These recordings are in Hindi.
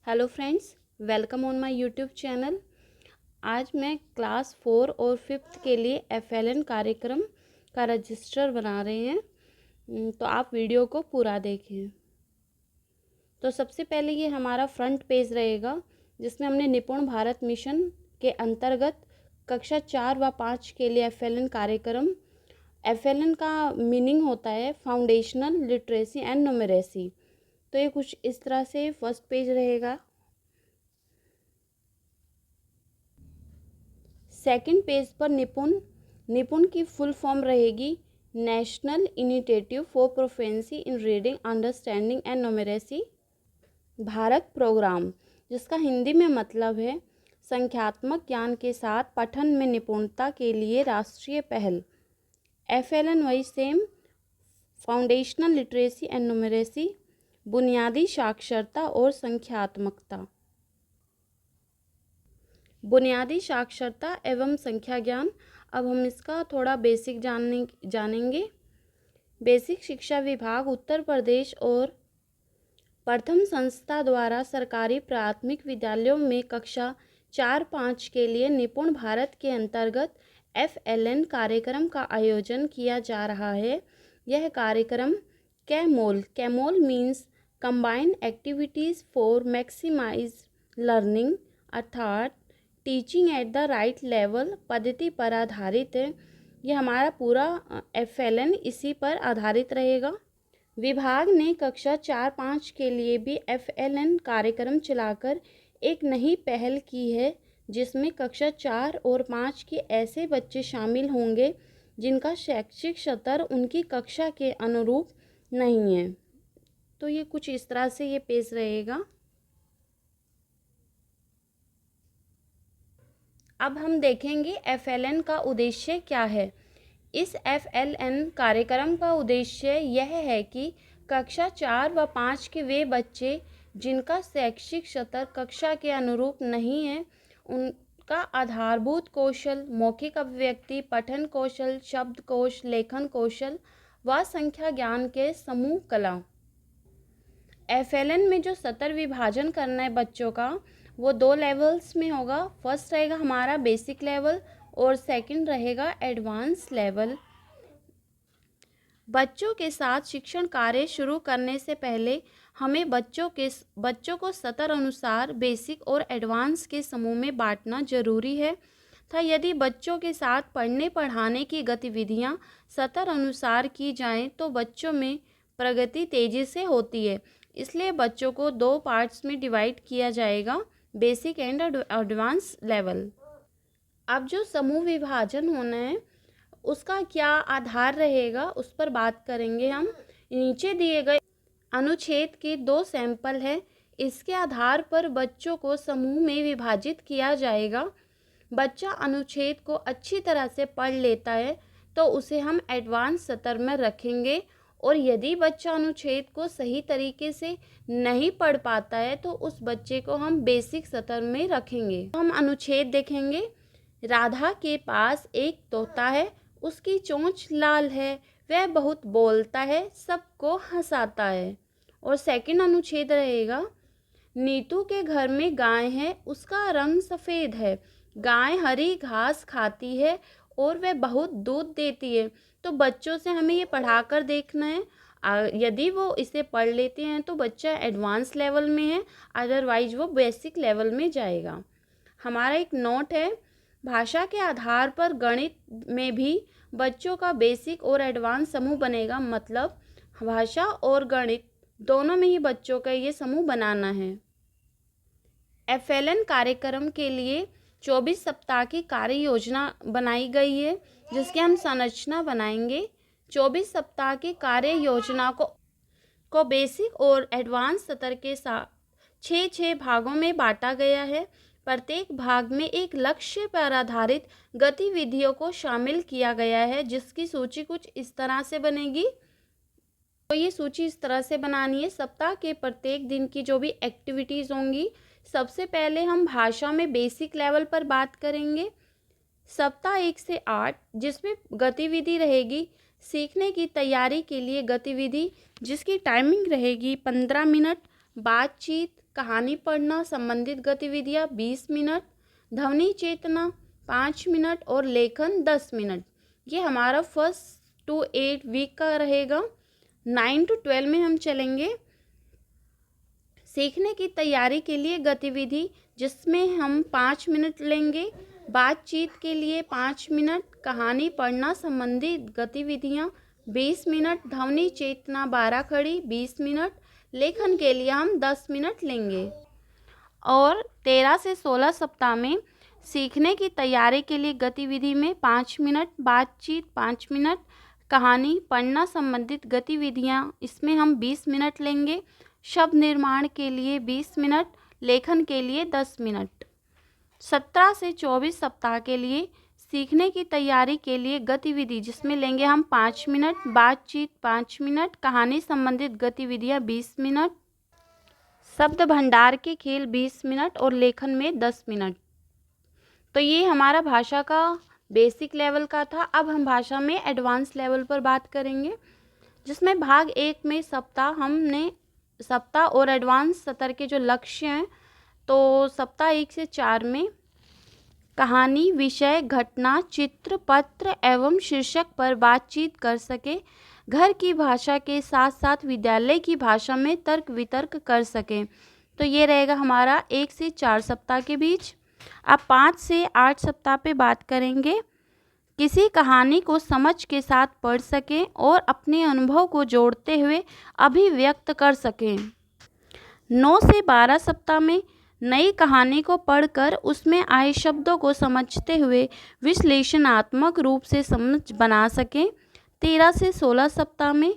Hello friends, welcome on my YouTube channel. आज मैं क्लास 4 और 5th के लिए FLN कार्यक्रम का रजिस्टर बना रहे हैं। तो आप वीडियो को पूरा देखें। तो सबसे पहले ये हमारा फ्रंट पेज रहेगा, जिसमें हमने निपुण भारत मिशन के अंतर्गत कक्षा 4 व 5 के लिए FLN कार्यक्रम। FLN का मीनिंग होता है फाउंडेशनल लिटरेसी एंड न्यूमरेसी। तो ये कुछ इस तरह से फर्स्ट पेज रहेगा। सेकंड पेज पर निपुण की फुल फॉर्म रहेगी national initiative for proficiency in reading, understanding and numeracy Bharat programme, जिसका हिंदी में मतलब है संख्यात्मक ज्ञान के साथ पठन में निपुणता के लिए राष्ट्रीय पहल। FLN वही same foundational literacy and numeracy, बुनियादी साक्षरता और संख्यात्मकता। बुनियादी साक्षरता एवं संख्या ज्ञान। अब हम इसका थोड़ा बेसिक जानेंगे। बेसिक शिक्षा विभाग उत्तर प्रदेश और प्रथम संस्था द्वारा सरकारी प्राथमिक विद्यालयों में कक्षा 4-5 के लिए निपुण भारत के अंतर्गत FLN कार्यक्रम का आयोजन किया जा रहा है। यह कार्यक्रम कैमोल means combined activities for maximise learning, अर्थात teaching at the right level पद्धति पर आधारित है। यह हमारा पूरा FLN इसी पर आधारित रहेगा। विभाग ने कक्षा 4-5 के लिए भी FLN कार्यक्रम चलाकर एक नई पहल की है, जिसमें कक्षा 4 और 5 के ऐसे बच्चे शामिल होंगे जिनका शैक्षिक स्तर उनकी कक्षा के अनुरूप नहीं है। तो ये कुछ इस तरह से ये पेज रहेगा। अब हम देखेंगे FLN का उद्देश्य क्या है। इस FLN कार्यक्रम का उद्देश्य यह है कि कक्षा 4 व 5 के वे बच्चे जिनका शैक्षिक स्तर कक्षा के अनुरूप नहीं है, उनका आधारभूत कौशल, मौखिक अभिव्यक्ति, पठन कौशल, शब्दकोश, लेखन कौशल व संख्या ज्ञान के समूह कला। FLN में जो स्तर विभाजन करना है बच्चों का, वो 2 लेवल्स में होगा। फर्स्ट रहेगा हमारा बेसिक लेवल और सेकंड रहेगा एडवांस लेवल। बच्चों के साथ शिक्षण कार्य शुरू करने से पहले हमें बच्चों को स्तर अनुसार बेसिक और एडवांस के समूह में बांटना जरूरी है था। यदि बच्चों के साथ पढ़ने पढ़ाने की गतिविधियां स्तर अनुसार की जाएं तो बच्चों में प्रगति तेजी से होती है। इसलिए बच्चों को 2 पार्ट्स में डिवाइड किया जाएगा, बेसिक एंड एडवांस लेवल। अब जो समूह विभाजन होना है उसका क्या आधार रहेगा, उस पर बात करेंगे हम। नीचे दिए गए अनुच्छेद के 2 सैंपल है, इसके आधार पर बच्चों को समूह में विभाजित किया जाएगा। बच्चा अनुच्छेद को अच्छी तरह से पढ़ लेता है तो उसे हम एडवांस स्तर में रखेंगे, और यदि बच्चा अनुच्छेद को सही तरीके से नहीं पढ़ पाता है तो उस बच्चे को हम बेसिक स्तर में रखेंगे। तो हम अनुच्छेद देखेंगे। राधा के पास एक तोता है, उसकी चोंच लाल है, वह बहुत बोलता है, सबको हंसाता है। और सेकंड अनुच्छेद रहेगा, नीतू के घर में गाय है, उसका रंग सफ़ेद है, गाय हरी घास खाती है और वह बहुत दूध देती है। तो बच्चों से हमें ये पढ़ाकर देखना है। यदि वो इसे पढ़ लेते हैं तो बच्चा एडवांस लेवल में है, अदरवाइज वो बेसिक लेवल में जाएगा। हमारा एक नोट है, भाषा के आधार पर गणित में भी बच्चों का बेसिक और एडवांस समूह बनेगा। मतलब भाषा और गणित दोनों में ही बच्चों का ये समूह बनाना है। FLN कार्यक्रम के लिए 24 सप्ताह की कार्य योजना बनाई गई है, जिसकी हम संरचना बनाएंगे। 24 सप्ताह की कार्य योजना को बेसिक और एडवांस स्तर के साथ 6 भागों में बांटा गया है। प्रत्येक भाग में एक लक्ष्य पर आधारित गतिविधियों को शामिल किया गया है, जिसकी सूची कुछ इस तरह से बनेगी। तो ये सूची इस तरह से बनानी है। सप्ताह के प्रत्येक दिन की जो भी एक्टिविटीज़ होंगी, सबसे पहले हम भाषा में बेसिक लेवल पर बात करेंगे। सप्ताह 1 से 8, जिसमें गतिविधि रहेगी सीखने की तैयारी के लिए गतिविधि, जिसकी टाइमिंग रहेगी 15 मिनट बातचीत, कहानी पढ़ना, संबंधित गतिविधियाँ 20 मिनट, ध्वनि चेतना 5 मिनट और लेखन 10 मिनट। ये हमारा 1 to 8 वीक का रहेगा। 9 to 12 में हम चलेंगे सीखने की तैयारी के लिए गतिविधि, जिसमें हम 5 मिनट लेंगे। बातचीत के लिए 5 मिनट, कहानी पढ़ना संबंधित गतिविधियाँ 20 मिनट, ध्वनि चेतना 12 खड़ी 20 मिनट, लेखन के लिए हम 10 मिनट लेंगे। और 13 से 16 सप्ताह में सीखने की तैयारी के लिए गतिविधि में 5 मिनट, बातचीत 5 मिनट, कहानी पढ़ना संबंधित गतिविधियाँ इसमें हम 20 मिनट लेंगे। शब्द निर्माण के लिए 20 मिनट, लेखन के लिए 10 मिनट। 17 से 24 सप्ताह के लिए सीखने की तैयारी के लिए गतिविधि, जिसमें लेंगे हम 5 मिनट, बातचीत 5 मिनट, कहानी संबंधित गतिविधियाँ 20 मिनट, शब्द भंडार के खेल 20 मिनट और लेखन में 10 मिनट। तो ये हमारा भाषा का बेसिक लेवल का था। अब हम भाषा में एडवांस लेवल पर बात करेंगे, जिसमें भाग 1 में सप्ताह और एडवांस सत्र के जो लक्ष्य हैं, तो सप्ताह 1 से 4 में कहानी, विषय, घटना, चित्र, पत्र एवं शीर्षक पर बातचीत कर सके, घर की भाषा के साथ साथ विद्यालय की भाषा में तर्क वितर्क कर सके। तो ये रहेगा हमारा 1 से 4 सप्ताह के बीच। अब 5 से 8 सप्ताह पे बात करेंगे। किसी कहानी को समझ के साथ पढ़ सकें और अपने अनुभव को जोड़ते हुए अभिव्यक्त कर सकें। 9 से 12 सप्ताह में नई कहानी को पढ़कर उसमें आए शब्दों को समझते हुए विश्लेषणात्मक रूप से समझ बना सकें। 13 से 16 सप्ताह में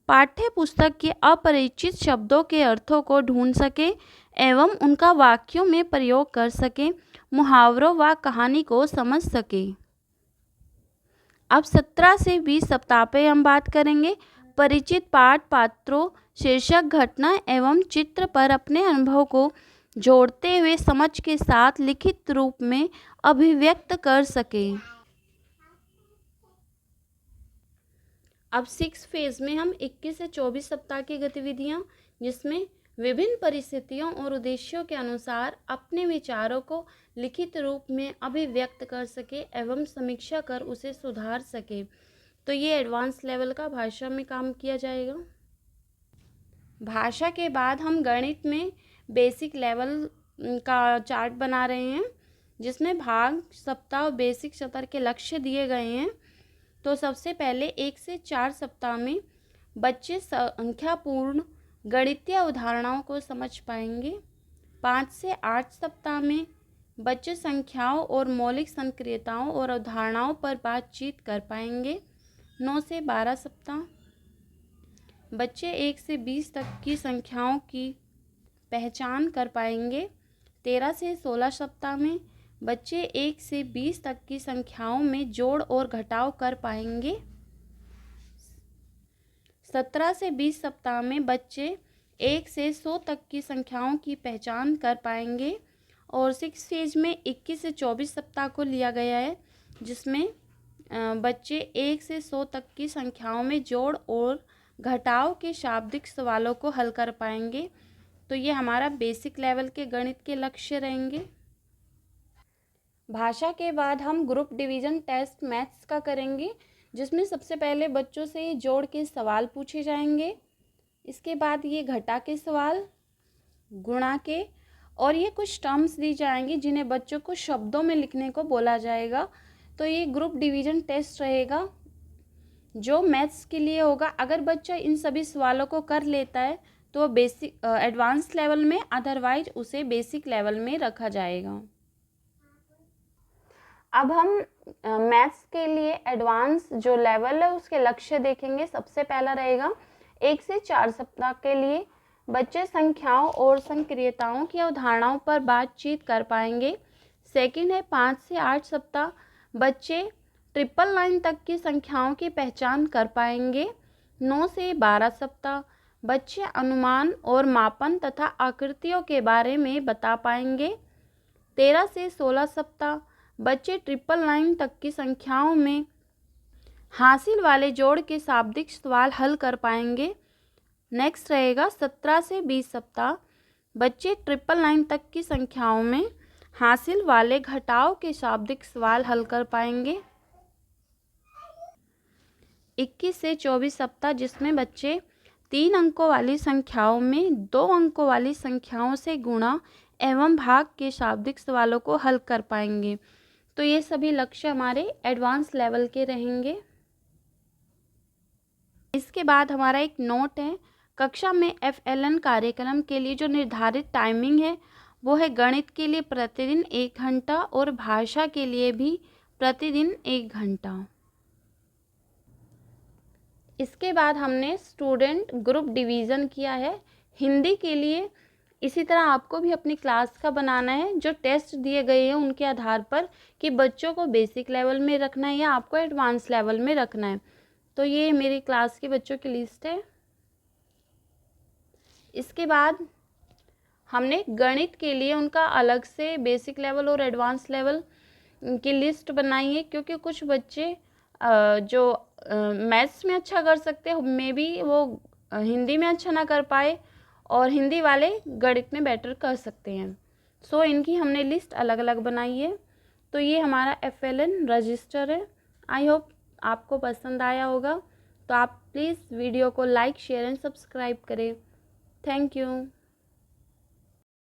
पाठ्य पुस्तक के अपरिचित शब्दों के अर्थों को ढूंढ सकें एवं उनका वाक्यों में प्रयोग कर सकें, मुहावरों व कहानी को समझ सकें। अब 17 से 20 सप्ताह पे हम बात करेंगे परिचित पाठ, पात्रों, शीर्षक, घटना एवं चित्र पर अपने अनुभव को जोड़ते हुए समझ के साथ लिखित रूप में अभिव्यक्त कर सकें। अब 6 फेज में हम 21 से 24 सप्ताह की गतिविधियां, जिसमें विभिन्न परिस्थितियों और उद्देश्यों के अनुसार अपने विचारों को लिखित रूप में अभिव्यक्त कर सके एवं समीक्षा कर उसे सुधार सके। तो ये एडवांस लेवल का भाषा में काम किया जाएगा। भाषा के बाद हम गणित में बेसिक लेवल का चार्ट बना रहे हैं, जिसमें भाग, सप्ताह और बेसिक सत्र के लक्ष्य दिए गए हैं। तो सबसे पहले 1 से 4 सप्ताह में बच्चे संख्यापूर्ण गणितीय उदाहरणों को समझ पाएंगे। 5 से 8 सप्ताह में बच्चे संख्याओं और मौलिक संक्रियताओं और अवधारणाओं पर बातचीत कर पाएंगे। 9 से 12 सप्ताह बच्चे 1 से 20 तक की संख्याओं की पहचान कर पाएंगे। 13 से 16 सप्ताह में बच्चे 1 से 20 तक की संख्याओं में जोड़ और घटाव कर पाएंगे। 17 से 20 सप्ताह में बच्चे 1 से 100 तक की संख्याओं की पहचान कर पाएंगे। और 6 फेज में 21 से 24 सप्ताह को लिया गया है, जिसमें बच्चे 1 से 100 तक की संख्याओं में जोड़ और घटाव के शाब्दिक सवालों को हल कर पाएंगे। तो ये हमारा बेसिक लेवल के गणित के लक्ष्य रहेंगे। भाषा के बाद हम ग्रुप डिवीज़न टेस्ट मैथ्स का करेंगे, जिसमें सबसे पहले बच्चों से ये जोड़ के सवाल पूछे जाएंगे। इसके बाद ये घटा के सवाल, गुणा के, और ये कुछ टर्म्स दी जाएंगी जिन्हें बच्चों को शब्दों में लिखने को बोला जाएगा। तो ये ग्रुप डिवीज़न टेस्ट रहेगा जो मैथ्स के लिए होगा। अगर बच्चा इन सभी सवालों को कर लेता है तो बेसिक एडवांस लेवल में, अदरवाइज उसे बेसिक लेवल में रखा जाएगा। अब हम मैथ्स के लिए एडवांस जो लेवल है उसके लक्ष्य देखेंगे। सबसे पहला रहेगा 1 से 4 सप्ताह के लिए बच्चे संख्याओं और संक्रियताओं की अवधारणाओं पर बातचीत कर पाएंगे। सेकंड है 5 से 8 सप्ताह बच्चे 999 तक की संख्याओं की पहचान कर पाएंगे। 9 से 12 सप्ताह बच्चे अनुमान और मापन तथा आकृतियों के बारे में बता पाएंगे। 13 से 16 सप्ताह बच्चे 999 तक की संख्याओं में हासिल वाले जोड़ के शाब्दिक सवाल हल कर पाएंगे। नेक्स्ट रहेगा 17 से 20 सप्ताह बच्चे 999 तक की संख्याओं में हासिल वाले घटाव के शाब्दिक सवाल हल कर पाएंगे। 21 से 24 सप्ताह, जिसमें बच्चे 3 अंकों वाली संख्याओं में 2 अंकों वाली संख्याओं से गुणा एवं भाग के शाब्दिक सवालों को हल कर पाएंगे। तो ये सभी लक्ष्य हमारे एडवांस लेवल के रहेंगे। इसके बाद हमारा एक नोट है, कक्षा में FLN कार्यक्रम के लिए जो निर्धारित टाइमिंग है वो है गणित के लिए प्रतिदिन 1 घंटा और भाषा के लिए भी प्रतिदिन 1 घंटा। इसके बाद हमने स्टूडेंट ग्रुप डिवीज़न किया है। हिंदी के लिए इसी तरह आपको भी अपनी क्लास का बनाना है, जो टेस्ट दिए गए हैं उनके आधार पर कि बच्चों को बेसिक लेवल में रखना है या आपको एडवांस लेवल में रखना है। तो ये मेरी क्लास के बच्चों की लिस्ट है। इसके बाद हमने गणित के लिए उनका अलग से बेसिक लेवल और एडवांस लेवल की लिस्ट बनाई है, क्योंकि कुछ बच्चे जो मैथ्स में अच्छा कर सकते हैं, मे बी वो हिंदी में अच्छा ना कर पाए और हिंदी वाले गणित में बेटर कर सकते हैं। सो इनकी हमने लिस्ट अलग अलग बनाई है। तो ये हमारा FLN रजिस्टर है। आई होप आपको पसंद आया होगा। तो आप प्लीज़ वीडियो को लाइक, शेयर एंड सब्सक्राइब करें। Thank you.